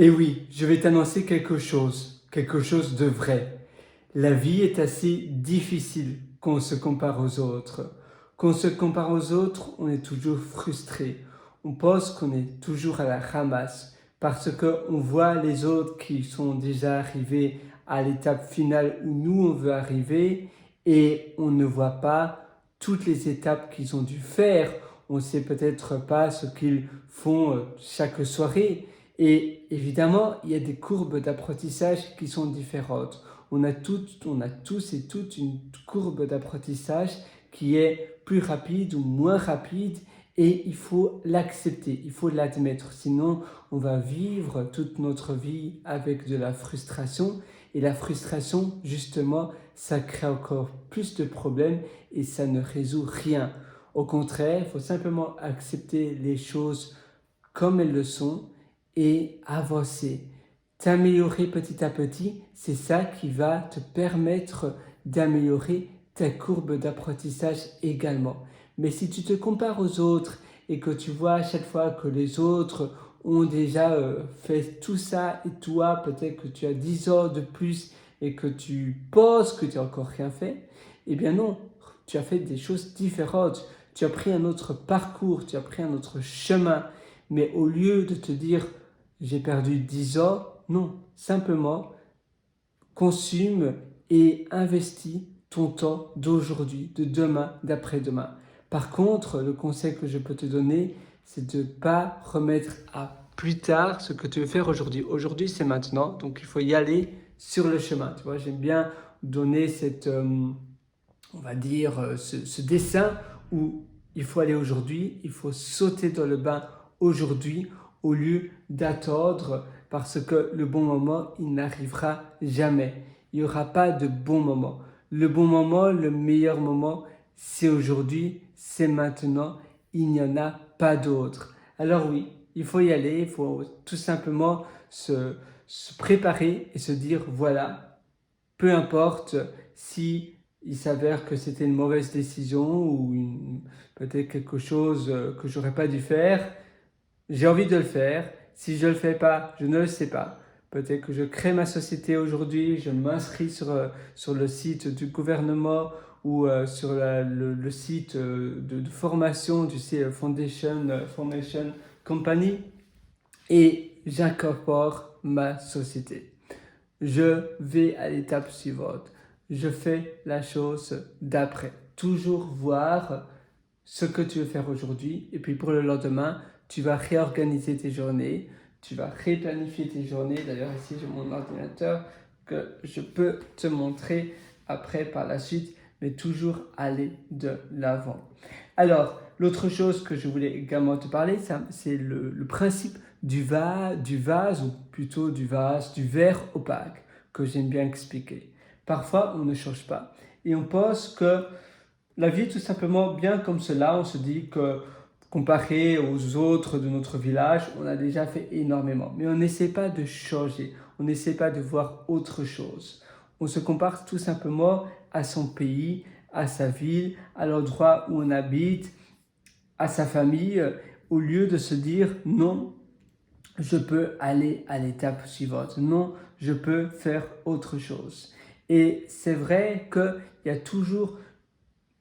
Et oui, je vais t'annoncer quelque chose de vrai. La vie est assez difficile quand on se compare aux autres. Quand on se compare aux autres, on est toujours frustré. On pense qu'on est toujours à la ramasse parce qu'on voit les autres qui sont déjà arrivés à l'étape finale où nous on veut arriver et on ne voit pas toutes les étapes qu'ils ont dû faire. On ne sait peut-être pas ce qu'ils font chaque soirée. Et évidemment, il y a des courbes d'apprentissage qui sont différentes. On a tous et toutes une courbe d'apprentissage qui est plus rapide ou moins rapide et il faut l'accepter, il faut l'admettre. Sinon, on va vivre toute notre vie avec de la frustration et la frustration, justement, ça crée encore plus de problèmes et ça ne résout rien. Au contraire, il faut simplement accepter les choses comme elles le sont et avancer. T'améliorer petit à petit, c'est ça qui va te permettre d'améliorer ta courbe d'apprentissage également. Mais si tu te compares aux autres et que tu vois à chaque fois que les autres ont déjà fait tout ça et toi, peut-être que tu as 10 ans de plus et que tu penses que tu n'as encore rien fait, eh bien non, tu as fait des choses différentes. Tu as pris un autre parcours, tu as pris un autre chemin. Mais au lieu de te dire j'ai perdu 10 ans, non, simplement consume et investis ton temps d'aujourd'hui, de demain, d'après-demain. Par contre, le conseil que je peux te donner, c'est de ne pas remettre à plus tard ce que tu veux faire aujourd'hui. Aujourd'hui, c'est maintenant, donc il faut y aller sur le chemin. Tu vois, j'aime bien donner cette, on va dire, ce dessin où il faut aller aujourd'hui, il faut sauter dans le bain aujourd'hui au lieu d'attendre parce que le bon moment, il n'arrivera jamais. Il n'y aura pas de bon moment. Le bon moment, le meilleur moment, c'est aujourd'hui, c'est maintenant, il n'y en a pas d'autre. Alors oui, il faut y aller, il faut tout simplement se préparer et se dire voilà, peu importe si il s'avère que c'était une mauvaise décision ou peut-être quelque chose que j'aurais pas dû faire, j'ai envie de le faire. Si je ne le fais pas, je ne le sais pas. Peut-être que je crée ma société aujourd'hui, je m'inscris sur le site du gouvernement ou sur le site de formation, tu sais, Foundation Company, et j'incorpore ma société. Je vais à l'étape suivante. Je fais la chose d'après. Toujours voir ce que tu veux faire aujourd'hui et puis pour le lendemain, tu vas réorganiser tes journées, tu vas réplanifier tes journées. D'ailleurs, ici, j'ai mon ordinateur que je peux te montrer après par la suite, mais toujours aller de l'avant. Alors, l'autre chose que je voulais également te parler, c'est le principe du vase, ou plutôt du verre opaque, que j'aime bien expliquer. Parfois, on ne change pas et on pense que la vie est tout simplement bien comme cela. On se dit que comparé aux autres de notre village, on a déjà fait énormément. Mais on n'essaie pas de changer, on n'essaie pas de voir autre chose. On se compare tout simplement à son pays, à sa ville, à l'endroit où on habite, à sa famille, au lieu de se dire non, je peux aller à l'étape suivante. Non, je peux faire autre chose. Et c'est vrai qu'il y a toujours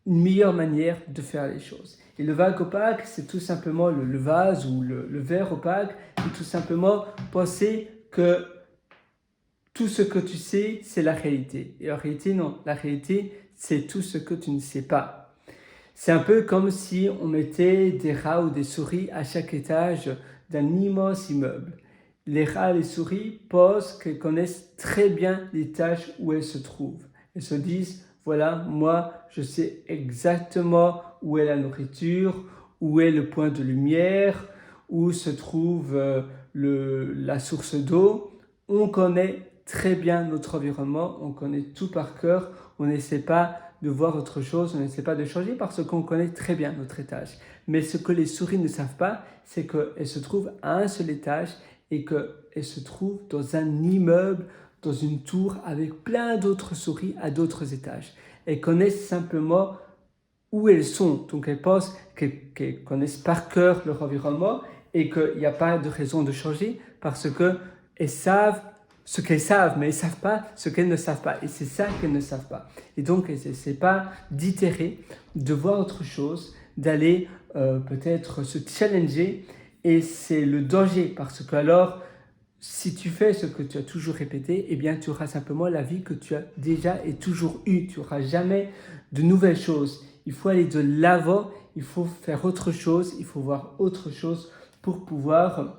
une meilleure manière de faire les choses. Et le vague opaque, c'est tout simplement le vase ou le verre opaque, c'est tout simplement penser que tout ce que tu sais, c'est la réalité. Et en réalité, non. La réalité, c'est tout ce que tu ne sais pas. C'est un peu comme si on mettait des rats ou des souris à chaque étage d'un immense immeuble. Les rats et les souris pensent qu'elles connaissent très bien l'étage où elles se trouvent. Elles se disent, voilà, moi, je sais exactement où est la nourriture, où est le point de lumière, où se trouve la source d'eau. On connaît très bien notre environnement, on connaît tout par cœur, on n'essaie pas de voir autre chose, on n'essaie pas de changer parce qu'on connaît très bien notre étage. Mais ce que les souris ne savent pas, c'est qu'elles se trouvent à un seul étage et qu'elles se trouvent dans un immeuble, dans une tour avec plein d'autres souris à d'autres étages. Elles connaissent simplement où elles sont, donc elles pensent qu'elles connaissent par cœur leur environnement et qu'il n'y a pas de raison de changer parce que elles savent ce qu'elles savent, mais elles ne savent pas ce qu'elles ne savent pas. Et c'est ça qu'elles ne savent pas. Et donc, elles n'essaient pas d'itérer, de voir autre chose, d'aller peut-être se challenger. Et c'est le danger, parce que alors, si tu fais ce que tu as toujours répété, eh bien, tu auras simplement la vie que tu as déjà et toujours eue. Tu n'auras jamais de nouvelles choses. Il faut aller de l'avant, il faut faire autre chose, il faut voir autre chose pour pouvoir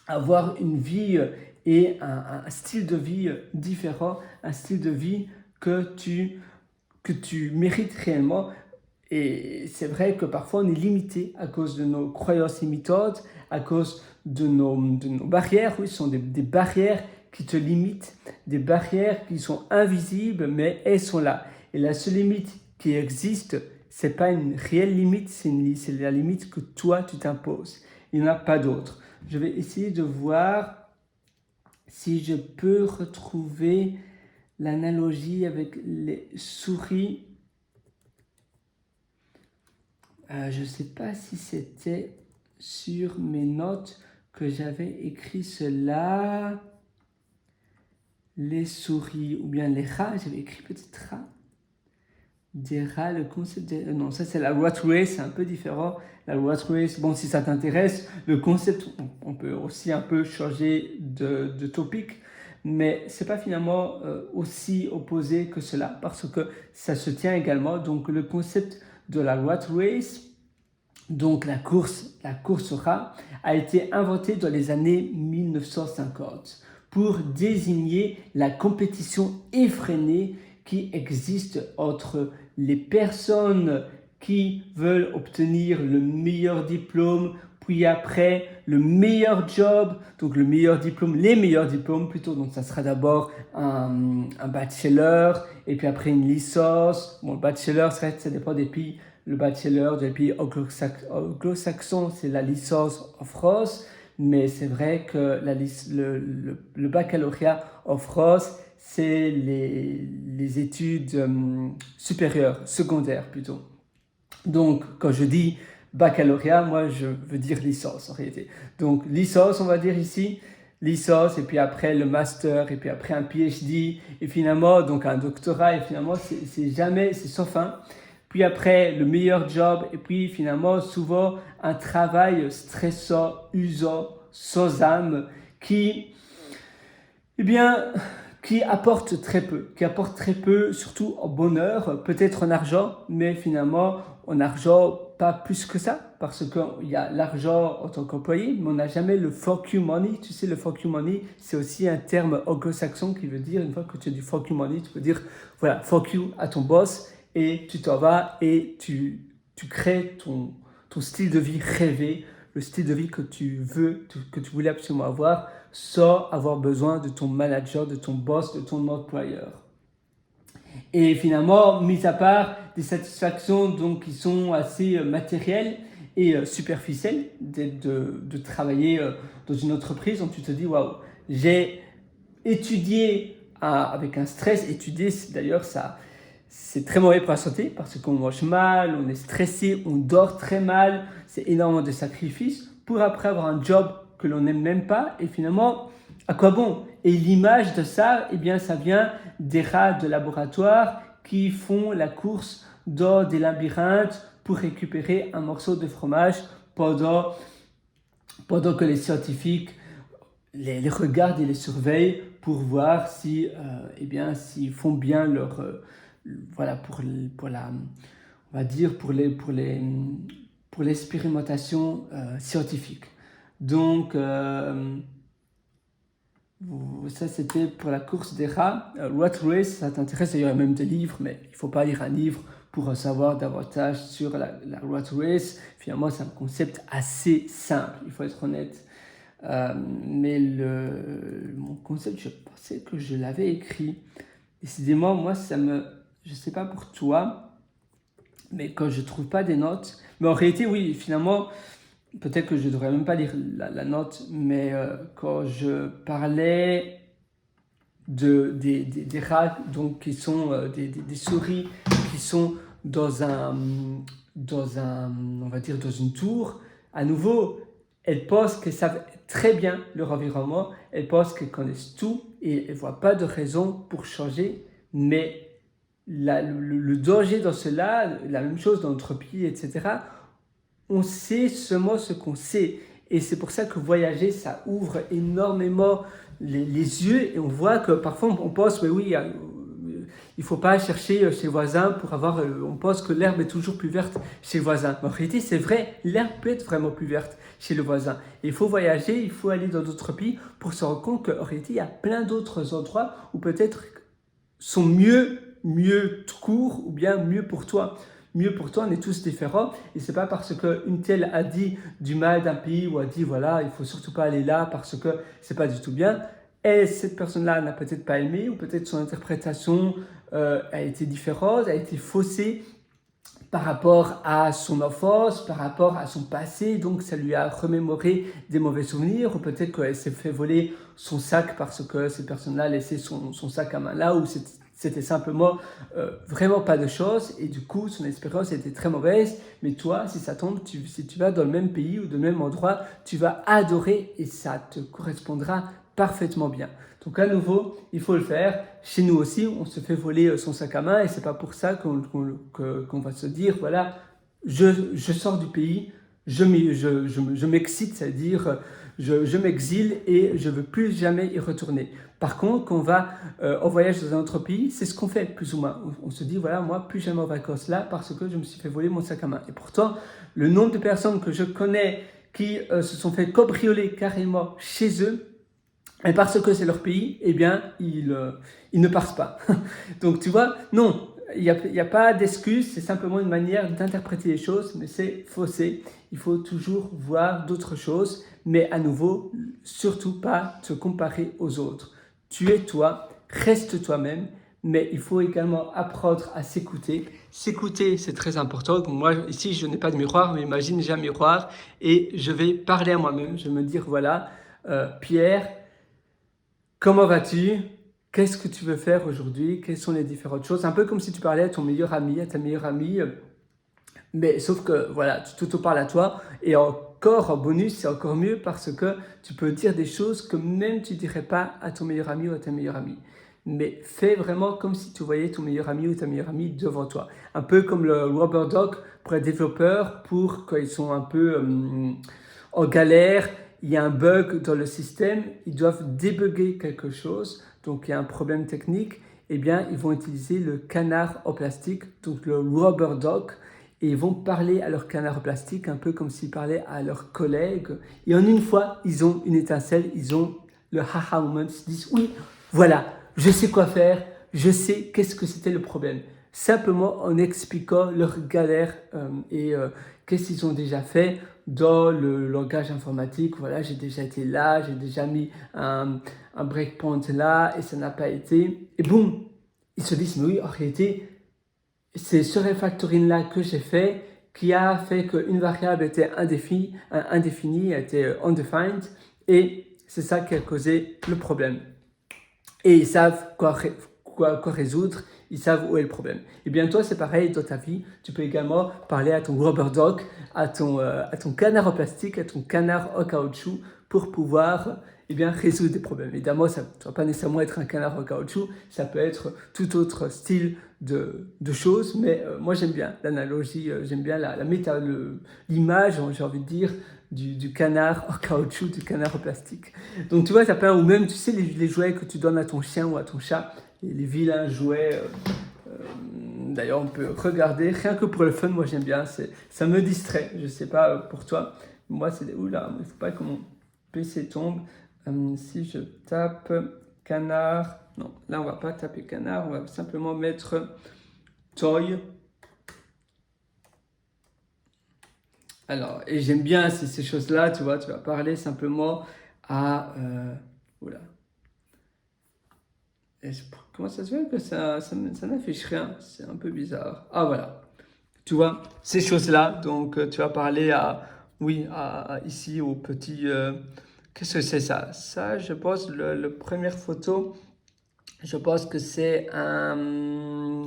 avoir une vie et un style de vie différent, un style de vie que tu mérites réellement. Et c'est vrai que parfois on est limité à cause de nos croyances limitantes, à cause de nos barrières. Oui, ce sont des barrières qui te limitent, des barrières qui sont invisibles, mais elles sont là. Et la seule limite qui existe, ce n'est pas une réelle limite, c'est la limite que toi tu t'imposes. Il n'y en a pas d'autre. Je vais essayer de voir si je peux retrouver l'analogie avec les souris. Je ne sais pas si c'était sur mes notes que j'avais écrit cela. Les souris ou bien les rats, j'avais écrit petit rat. Des rats, le concept non, ça c'est la rat race, c'est un peu différent. La rat race, bon, si ça t'intéresse, le concept, on peut aussi un peu changer de topic, mais c'est pas finalement aussi opposé que cela, parce que ça se tient également. Donc le concept de la rat race, donc la course au rat, a été inventé dans les années 1950 pour désigner la compétition effrénée qui existe entre les personnes qui veulent obtenir le meilleur diplôme, puis après le meilleur job, donc le meilleur diplôme, les meilleurs diplômes plutôt, donc ça sera d'abord un bachelor, et puis après une licence. Bon, le bachelor, ça dépend des pays. Le bachelor des pays anglo-saxons, c'est la licence en France, mais c'est vrai que le baccalauréat en France, c'est les études supérieures, secondaires plutôt. Donc, quand je dis baccalauréat, moi, je veux dire licence en réalité. Donc, licence, on va dire ici, licence, et puis après le master, et puis après un PhD, et finalement, donc un doctorat, et finalement, c'est sans fin. Puis après, le meilleur job, et puis finalement, souvent, un travail stressant, usant, sans âme, qui apporte très peu, surtout en bonheur, peut-être en argent, mais finalement, en argent, pas plus que ça, parce qu'il y a l'argent en tant qu'employé, mais on n'a jamais le fuck you money. Tu sais, le fuck you money, c'est aussi un terme anglo-saxon qui veut dire, une fois que tu as du fuck you money, tu peux dire, voilà, fuck you à ton boss, et tu t'en vas et tu crées ton style de vie rêvé, le style de vie que tu voulais absolument avoir, sans avoir besoin de ton manager, de ton boss, de ton employeur. Et finalement, mis à part des satisfactions donc, qui sont assez matérielles et superficielles, de travailler dans une entreprise, donc tu te dis, waouh, j'ai étudié avec un stress. Étudier, d'ailleurs, c'est très mauvais pour la santé parce qu'on mange mal, on est stressé, on dort très mal, c'est énormément de sacrifices pour après avoir un job que l'on n'aime même pas. Et finalement, à quoi bon? Et l'image de ça, eh bien, ça vient des rats de laboratoire qui font la course dans des labyrinthes pour récupérer un morceau de fromage pendant que les scientifiques les regardent et les surveillent pour voir si, s'ils font bien leur pour l'expérimentation scientifique. Donc ça c'était pour la course des rats. Rat Race, ça t'intéresse, il y a même des livres, mais il ne faut pas lire un livre pour en savoir davantage sur la Rat Race. Finalement, c'est un concept assez simple, il faut être honnête. Mais mon concept, je pensais que je l'avais écrit. Décidément, moi, je ne sais pas pour toi, mais quand je ne trouve pas des notes, mais en réalité, oui, finalement, peut-être que je ne devrais même pas lire la note, mais quand je parlais des rats, donc qui sont des souris qui sont on va dire dans une tour, à nouveau, elles pensent qu'elles savent très bien leur environnement, elles pensent qu'elles connaissent tout et elles ne voient pas de raison pour changer, mais le danger dans cela, la même chose dans notre pays, etc., on sait seulement ce qu'on sait. Et c'est pour ça que voyager, ça ouvre énormément les yeux et on voit que parfois on pense, mais oui, il ne faut pas chercher chez le voisin pour avoir... on pense que l'herbe est toujours plus verte chez le voisin. Mais en réalité, c'est vrai, l'herbe peut être vraiment plus verte chez le voisin. Et il faut voyager, il faut aller dans d'autres pays pour se rendre compte qu'en réalité, il y a plein d'autres endroits où peut-être sont mieux tout court ou bien mieux pour toi. Mieux pour toi, on est tous différents et c'est pas parce qu'une telle a dit du mal d'un pays ou a dit voilà, il faut surtout pas aller là parce que c'est pas du tout bien. Et cette personne-là n'a peut-être pas aimé ou peut-être son interprétation a été différente, a été faussée par rapport à son enfance, par rapport à son passé, donc ça lui a remémoré des mauvais souvenirs, ou peut-être qu'elle s'est fait voler son sac parce que cette personne-là a laissé son sac à main là, ou c'était simplement vraiment pas de chance, et du coup son expérience était très mauvaise, mais toi, si ça tombe, si tu vas dans le même pays ou dans le même endroit, tu vas adorer et ça te correspondra parfaitement bien. Donc à nouveau, il faut le faire. Chez nous aussi, on se fait voler son sac à main et c'est pas pour ça qu'on va se dire, voilà, je sors du pays, je m'excite, c'est-à-dire je m'exile et je veux plus jamais y retourner. Par contre, quand on va en voyage dans un autre pays, c'est ce qu'on fait plus ou moins. On se dit, voilà, moi, plus jamais en vacances là parce que je me suis fait voler mon sac à main. Et pourtant, le nombre de personnes que je connais qui se sont fait cambrioler carrément chez eux, et parce que c'est leur pays, eh bien, ils ne partent pas. Donc, tu vois, non, il n'y a pas d'excuse, c'est simplement une manière d'interpréter les choses, mais c'est faussé. Il faut toujours voir d'autres choses, mais à nouveau, surtout pas te comparer aux autres. Tu es toi, reste toi-même, mais il faut également apprendre à s'écouter. S'écouter, c'est très important. Donc moi, ici, je n'ai pas de miroir, mais imagine, j'ai un miroir et je vais parler à moi-même. Je vais me dire, voilà, Pierre, comment vas-tu? Qu'est-ce que tu veux faire aujourd'hui? Quelles sont les différentes choses? Un peu comme si tu parlais à ton meilleur ami, à ta meilleure amie. Mais sauf que, voilà, tu t'auto-parles à toi. Et encore, en bonus, c'est encore mieux parce que tu peux dire des choses que même tu ne dirais pas à ton meilleur ami ou à ta meilleure amie. Mais fais vraiment comme si tu voyais ton meilleur ami ou ta meilleure amie devant toi. Un peu comme le Rubber Doc pour les développeurs, pour quand ils sont un peu en galère, il y a un bug dans le système, ils doivent débugger quelque chose, donc il y a un problème technique, eh bien ils vont utiliser le canard en plastique, donc le Rubber Duck, et ils vont parler à leur canard en plastique un peu comme s'ils parlaient à leurs collègues. Et en une fois, ils ont une étincelle, ils ont le haha moment, ils se disent oui, voilà, je sais quoi faire, je sais qu'est-ce que c'était le problème. Simplement en expliquant leur galère et qu'est-ce qu'ils ont déjà fait dans le langage informatique. Voilà, j'ai déjà été là, j'ai déjà mis un breakpoint là et ça n'a pas été. Et boum, ils se disent, mais oui, en réalité, c'est ce refactoring là que j'ai fait qui a fait qu'une variable était indéfinie, était undefined, et c'est ça qui a causé le problème. Et ils savent quoi résoudre, ils savent où est le problème. Et bien toi, c'est pareil dans ta vie, tu peux également parler à ton rubber duck, à ton canard en plastique, à ton canard en caoutchouc pour pouvoir résoudre des problèmes. Évidemment, ça ne doit pas nécessairement être un canard en caoutchouc, ça peut être tout autre style de choses, mais moi j'aime bien l'analogie, j'aime bien la méta, l'image, j'ai envie de dire, du canard en caoutchouc, du canard en plastique. Donc tu vois, ça peut, ou même tu sais les jouets que tu donnes à ton chien ou à ton chat, les vilains jouets, d'ailleurs on peut regarder, rien que pour le fun, moi j'aime bien, ça me distrait, je sais pas pour toi, moi c'est, oula, il ne faut pas que mon PC tombe, si je tape canard, non, là on va pas taper canard, on va simplement mettre toy. Alors, et j'aime bien ces choses-là, tu vois, tu vas parler simplement à... oula. Comment ça se fait que ça n'affiche rien? C'est un peu bizarre. Ah voilà, tu vois, ces choses-là, donc tu vas parler à... Oui, ici au petit... qu'est-ce que c'est ça? Ça, je pense, la première photo, je pense que c'est un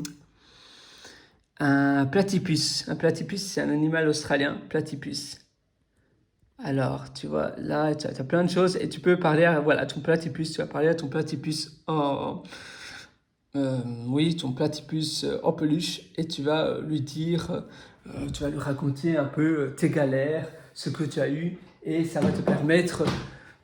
platypus. Un platypus, c'est un animal australien, platypus. Alors, tu vois, là, tu as plein de choses et tu peux parler à, voilà, ton platypus. Tu vas parler à ton platypus en, oui, ton platypus en peluche et tu vas lui dire, tu vas lui raconter un peu tes galères, ce que tu as eu et ça va te permettre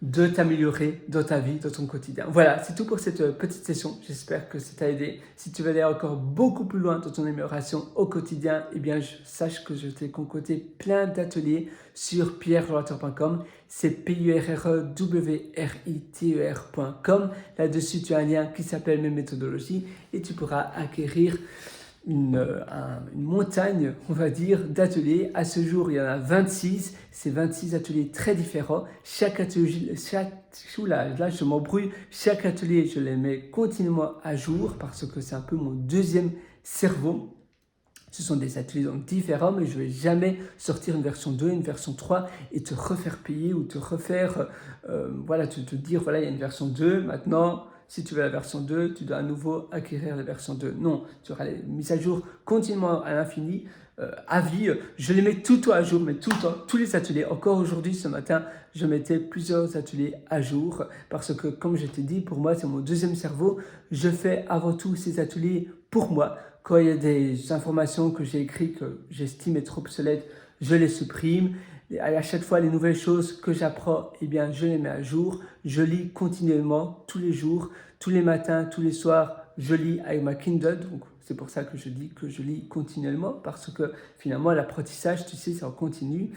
de t'améliorer dans ta vie, dans ton quotidien. Voilà, c'est tout pour cette petite session. J'espère que ça t'a aidé. Si tu veux aller encore beaucoup plus loin dans ton amélioration au quotidien, eh bien, sache que je t'ai concocté plein d'ateliers sur pierrewriter.com. C'est PURREWRITER.com. Là-dessus, tu as un lien qui s'appelle Mes méthodologies et tu pourras acquérir une montagne, on va dire, d'ateliers. À ce jour, il y en a 26. C'est 26 ateliers très différents. Chaque atelier, là, je m'embrouille. Chaque atelier, je les mets continuellement à jour parce que c'est un peu mon deuxième cerveau. Ce sont des ateliers donc différents, mais je ne vais jamais sortir une version 2, une version 3 et te refaire payer ou te refaire, voilà, te dire, voilà, il y a une version 2, maintenant, si tu veux la version 2, tu dois à nouveau acquérir la version 2. Non, tu auras les mises à jour continuellement à l'infini, à vie. Je les mets tout le temps à jour, mais tout le temps, tous les ateliers. Encore aujourd'hui, ce matin, je mettais plusieurs ateliers à jour parce que, comme je t'ai dit, pour moi, c'est mon deuxième cerveau. Je fais avant tout ces ateliers pour moi. Quand il y a des informations que j'ai écrites que j'estime être obsolètes, je les supprime. Et à chaque fois, les nouvelles choses que j'apprends, eh bien, je les mets à jour. Je lis continuellement, tous les jours, tous les matins, tous les soirs. Je lis avec ma Kindle. Donc, c'est pour ça que je dis que je lis continuellement parce que finalement, l'apprentissage, tu sais, c'est en continu.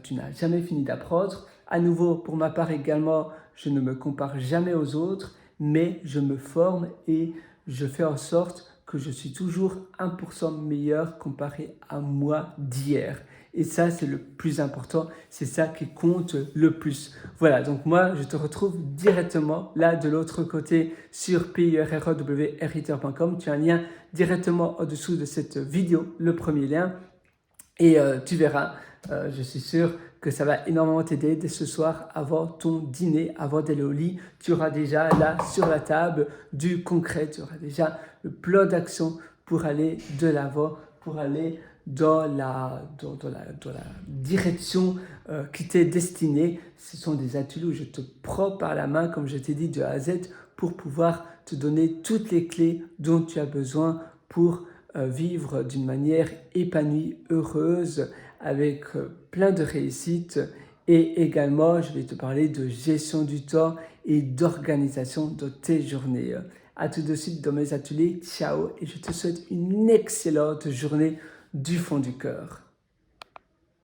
Tu n'as jamais fini d'apprendre. À nouveau, pour ma part également, je ne me compare jamais aux autres, mais je me forme et je fais en sorte que je suis toujours 1% meilleur comparé à moi d'hier. Et ça, c'est le plus important, c'est ça qui compte le plus. Voilà, donc moi, je te retrouve directement là de l'autre côté sur PURREWRITER.com. Tu as un lien directement au-dessous de cette vidéo, le premier lien. Et tu verras, je suis sûr que ça va énormément t'aider dès ce soir avant ton dîner, avant d'aller au lit. Tu auras déjà là sur la table du concret, tu auras déjà le plan d'action pour aller de l'avant, pour aller dans la direction qui t'est destinée. Ce sont des ateliers où je te prends par la main, comme je t'ai dit, de A à Z, pour pouvoir te donner toutes les clés dont tu as besoin pour vivre d'une manière épanouie, heureuse, avec plein de réussite. Et également, je vais te parler de gestion du temps et d'organisation de tes journées. À tout de suite dans mes ateliers. Ciao et je te souhaite une excellente journée du fond du cœur.